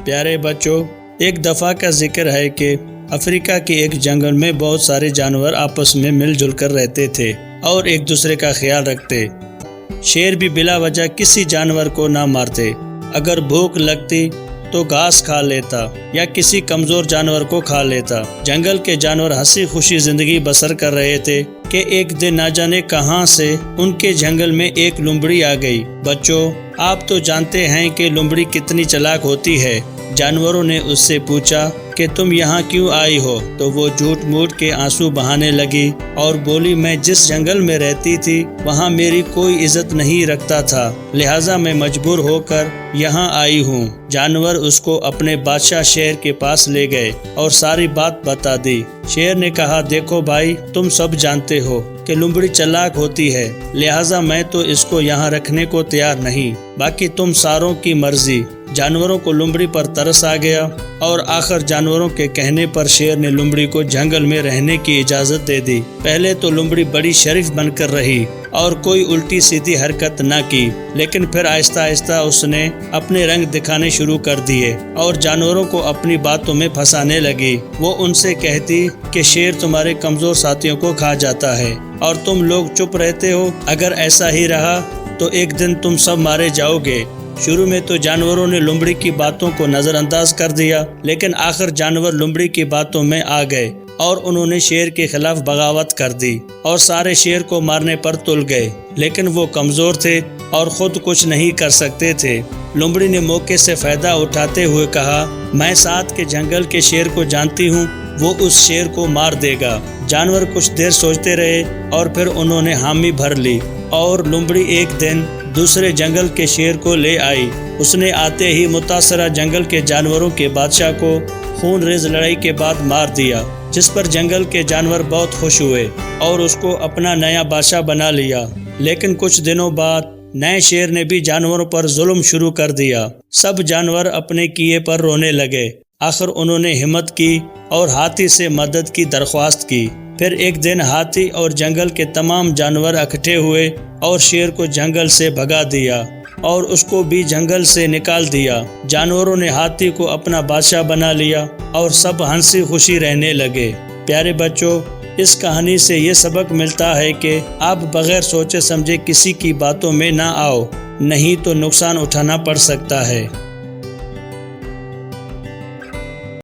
پیارے بچوں، ایک دفعہ کا ذکر ہے کہ افریقہ کے ایک جنگل میں بہت سارے جانور آپس میں مل جل کر رہتے تھے اور ایک دوسرے کا خیال رکھتے۔ شیر بھی بلا وجہ کسی جانور کو نہ مارتے، اگر بھوک لگتی تو گھاس کھا لیتا یا کسی کمزور جانور کو کھا لیتا۔ جنگل کے جانور ہنسی خوشی زندگی بسر کر رہے تھے کہ ایک دن نہ جانے کہاں سے ان کے جنگل میں ایک لومڑی آ گئی۔ بچوں، آپ تو جانتے ہیں کہ لومڑی کتنی چالاک ہوتی ہے۔ جانوروں نے اس سے پوچھا کہ تم یہاں کیوں آئی ہو؟ تو وہ جھوٹ موٹ کے آنسو بہانے لگی اور بولی، میں جس جنگل میں رہتی تھی وہاں میری کوئی عزت نہیں رکھتا تھا، لہٰذا میں مجبور ہو کر یہاں آئی ہوں۔ جانور اس کو اپنے بادشاہ شیر کے پاس لے گئے اور ساری بات بتا دی۔ شیر نے کہا، دیکھو بھائی، تم سب جانتے ہو کہ لومڑی چالاک ہوتی ہے، لہٰذا میں تو اس کو یہاں رکھنے کو تیار نہیں، باقی تم ساروں کی مرضی۔ جانوروں کو لومڑی پر ترس آ گیا اور آخر جانوروں کے کہنے پر شیر نے لومڑی کو جنگل میں رہنے کی اجازت دے دی۔ پہلے تو لومڑی بڑی شریف بن کر رہی اور کوئی الٹی سیدھی حرکت نہ کی، لیکن پھر آہستہ آہستہ اس نے اپنے رنگ دکھانے شروع کر دیے اور جانوروں کو اپنی باتوں میں پھنسانے لگی۔ وہ ان سے کہتی کہ شیر تمہارے کمزور ساتھیوں کو کھا جاتا ہے اور تم لوگ چپ رہتے ہو، اگر ایسا ہی رہا تو ایک دن تم سب مارے جاؤ گے۔ شروع میں تو جانوروں نے لومڑی کی باتوں کو نظر انداز کر دیا، لیکن آخر جانور لومڑی کی باتوں میں آ گئے اور انہوں نے شیر کے خلاف بغاوت کر دی اور سارے شیر کو مارنے پر تل گئے، لیکن وہ کمزور تھے اور خود کچھ نہیں کر سکتے تھے۔ لومڑی نے موقع سے فائدہ اٹھاتے ہوئے کہا، میں ساتھ کے جنگل کے شیر کو جانتی ہوں، وہ اس شیر کو مار دے گا۔ جانور کچھ دیر سوچتے رہے اور پھر انہوں نے حامی بھر لی اور لومڑی ایک دن دوسرے جنگل کے شیر کو لے آئی۔ اس نے آتے ہی متاثرہ جنگل کے جانوروں کے بادشاہ کو خون ریز لڑائی کے بعد مار دیا، جس پر جنگل کے جانور بہت خوش ہوئے اور اس کو اپنا نیا بادشاہ بنا لیا۔ لیکن کچھ دنوں بعد نئے شیر نے بھی جانوروں پر ظلم شروع کر دیا۔ سب جانور اپنے کیے پر رونے لگے۔ آخر انہوں نے ہمت کی اور ہاتھی سے مدد کی درخواست کی۔ پھر ایک دن ہاتھی اور جنگل کے تمام جانور اکٹھے ہوئے اور شیر کو جنگل سے بھگا دیا اور اس کو بھی جنگل سے نکال دیا۔ جانوروں نے ہاتھی کو اپنا بادشاہ بنا لیا اور سب ہنسی خوشی رہنے لگے۔ پیارے بچوں، اس کہانی سے یہ سبق ملتا ہے کہ آپ بغیر سوچے سمجھے کسی کی باتوں میں نہ آؤ، نہیں تو نقصان اٹھانا پڑ سکتا ہے۔